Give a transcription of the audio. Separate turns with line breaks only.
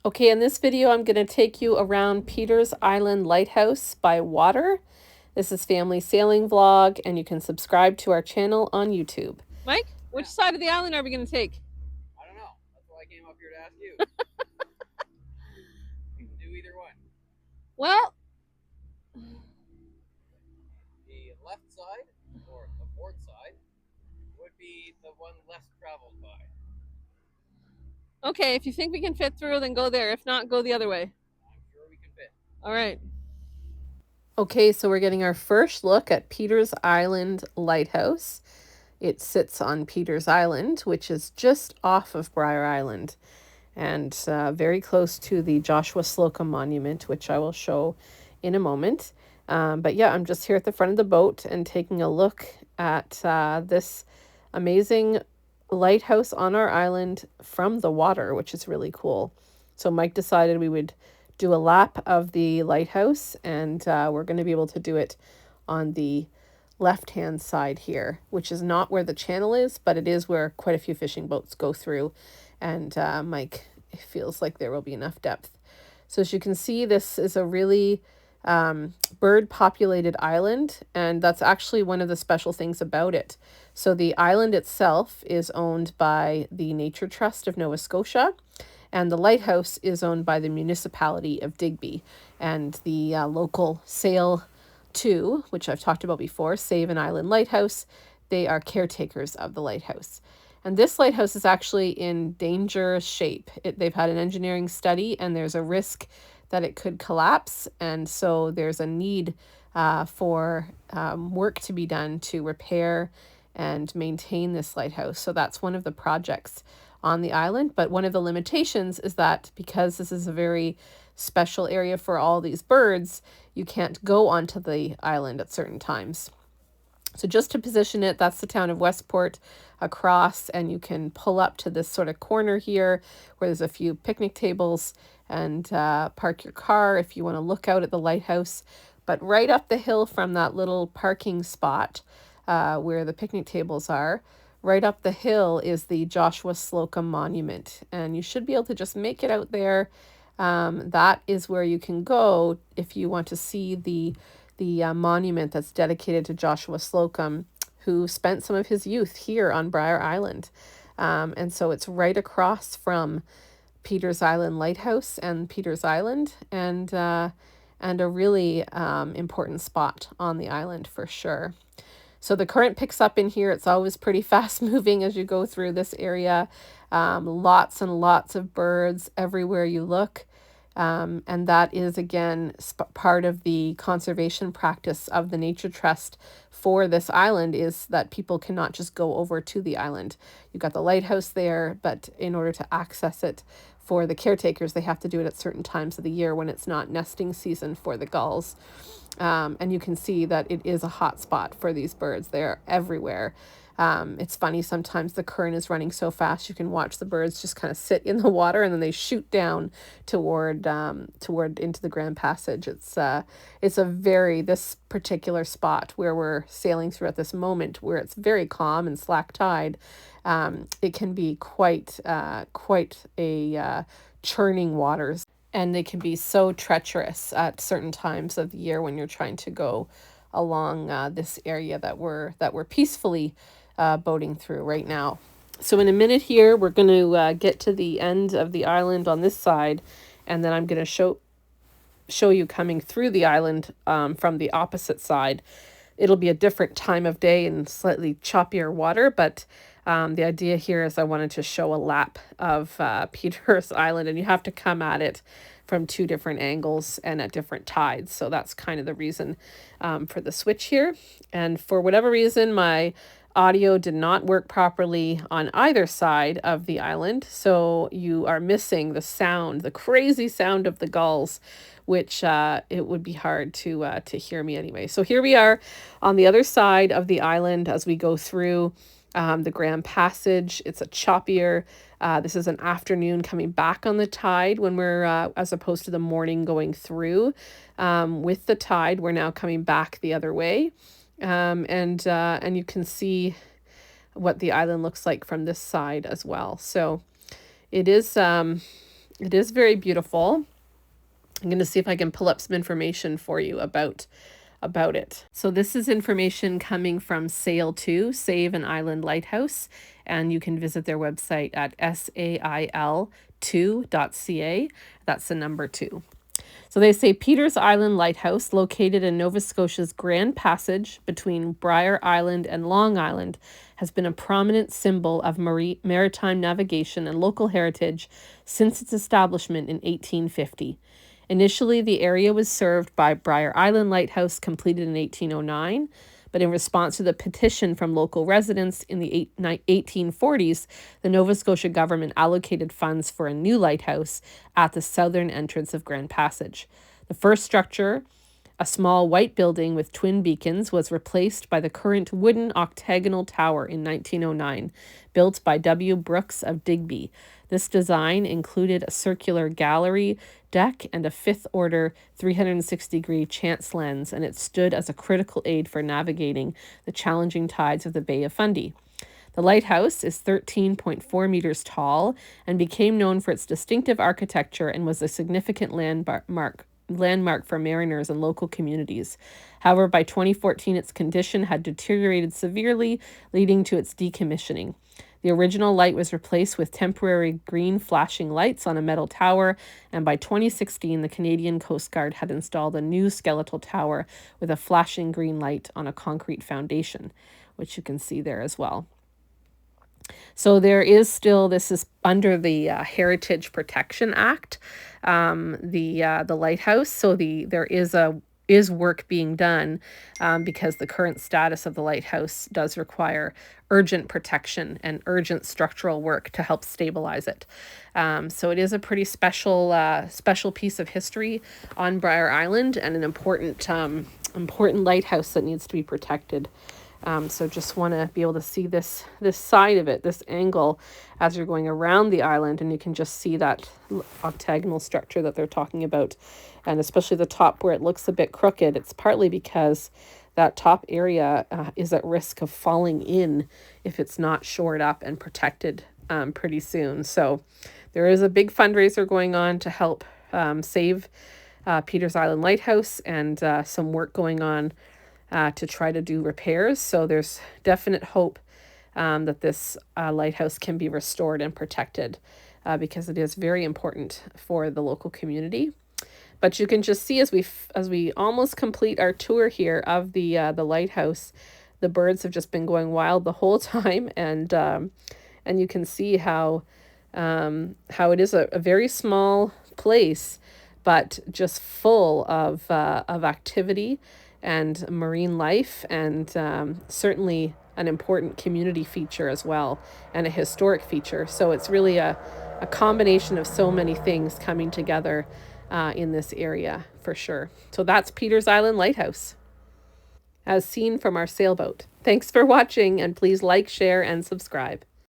Okay, in this video, I'm going to take you around Peters Island Lighthouse by water. This is Family Sailing Vlog, and you can subscribe to our channel on YouTube. Mike, which side of the island are we going to take?
I don't know. That's why I came up here to ask you. We can do either one.
Well,
The left side, or the port side, would be the one less traveled by.
okay, if you think we can fit through, then go there. If not, go the other way.
I'm sure we can fit.
All right. Okay, so we're getting our first look at Peters Island Lighthouse. It sits on Peters Island, which is just off of Brier Island, and very close to the Joshua Slocum monument, which I will show in a moment. But yeah, I'm just here at the front of the boat and taking a look at this amazing lighthouse on our island from the water, which is really cool. So Mike decided we would do a lap of the lighthouse, and we're going to be able to do it on the left hand side here, which is not where the channel is, but it is where quite a few fishing boats go through, and Mike feels like there will be enough depth. So as you can see, this is a really bird populated island, and that's actually one of the special things about it. So the island itself is owned by the Nature Trust of Nova Scotia, and the lighthouse is owned by the municipality of Digby, and the local Sail 2, which I've talked about before, Save an Island Lighthouse, they are caretakers of the lighthouse. And this lighthouse is actually in dangerous shape. They've had an engineering study, and there's a risk that it could collapse. And so there's a need for work to be done to repair and maintain this lighthouse. So that's one of the projects on the island. But one of the limitations is that because this is a very special area for all these birds, you can't go onto the island at certain times. So just to position it, that's the town of Westport across, and you can pull up to this sort of corner here where there's a few picnic tables and park your car if you want to look out at the lighthouse. But right up the hill from that little parking spot where the picnic tables are, right up the hill is the Joshua Slocum Monument, and you should be able to just make it out there. That is where you can go if you want to see the monument that's dedicated to Joshua Slocum, who spent some of his youth here on Brier Island. And so it's right across from Peters Island Lighthouse and Peters Island, and a really important spot on the island for sure. So the current picks up in here. It's always pretty fast moving as you go through this area. Lots and lots of birds everywhere you look. And that is, again, part of the conservation practice of the Nature Trust for this island, is that people cannot just go over to the island. You've got the lighthouse there, but in order to access it for the caretakers, they have to do it at certain times of the year when it's not nesting season for the gulls. And you can see that it is a hot spot for these birds. They're everywhere. It's funny, sometimes the current is running so fast you can watch the birds just kind of sit in the water, and then they shoot down toward into the Grand Passage. It's a very, this particular spot where we're sailing through at this moment, where it's very calm and slack tide. It can be quite a churning waters, and they can be so treacherous at certain times of the year when you're trying to go along this area that we're peacefully boating through right now. So in a minute here, we're going to get to the end of the island on this side, and then I'm going to show you coming through the island from the opposite side. It'll be a different time of day and slightly choppier water, but the idea here is I wanted to show a lap of Peters Island, and you have to come at it from two different angles and at different tides. So that's kind of the reason for the switch here. And for whatever reason, my audio did not work properly on either side of the island. So you are missing the sound, the crazy sound of the gulls, which it would be hard to hear me anyway. So here we are on the other side of the island as we go through the Grand Passage. It's a choppier. This is an afternoon coming back on the tide when we're, as opposed to the morning going through. With the tide, we're now coming back the other way. And you can see what the island looks like from this side as well. So it is It is very beautiful. I'm going to see if I can pull up some information for you about it. So this is information coming from Sail2, Save an Island Lighthouse, and you can visit their website at sail2.ca. That's the number 2. So they say Peters Island Lighthouse, located in Nova Scotia's Grand Passage between Brier Island and Long Island, has been a prominent symbol of maritime navigation and local heritage since its establishment in 1850. Initially, the area was served by Brier Island Lighthouse, completed in 1809. But in response to the petition from local residents in the 1840s, the Nova Scotia government allocated funds for a new lighthouse at the southern entrance of Grand Passage. The first structure, a small white building with twin beacons, was replaced by the current wooden octagonal tower in 1909, built by W. Brooks of Digby. This design included a circular gallery deck and a fifth-order 360-degree chance lens, and it stood as a critical aid for navigating the challenging tides of the Bay of Fundy. The lighthouse is 13.4 meters tall and became known for its distinctive architecture and was a significant landmark for mariners and local communities. However, by 2014, its condition had deteriorated severely, leading to its decommissioning. The original light was replaced with temporary green flashing lights on a metal tower, and by 2016, the Canadian Coast Guard had installed a new skeletal tower with a flashing green light on a concrete foundation, which you can see there as well. So there is still, this is under the Heritage Protection Act, the lighthouse. So there is work being done because the current status of the lighthouse does require urgent protection and urgent structural work to help stabilize it. So it is a pretty special piece of history on Brier Island, and an important lighthouse that needs to be protected. So just want to be able to see this side of it, this angle, as you're going around the island, and you can just see that octagonal structure that they're talking about, and especially the top where it looks a bit crooked. It's partly because that top area is at risk of falling in if it's not shored up and protected pretty soon. So there is a big fundraiser going on to help save Peters Island Lighthouse, and some work going on to try to do repairs. So there's definite hope that this lighthouse can be restored and protected because it is very important for the local community. But you can just see as we almost complete our tour here of the lighthouse, the birds have just been going wild the whole time, and you can see how it is a very small place, but just full of activity and marine life, and certainly an important community feature as well, and a historic feature. So it's really a combination of so many things coming together in this area for sure. So that's Peters Island Lighthouse, as seen from our sailboat. Thanks for watching, and please like, share, and subscribe.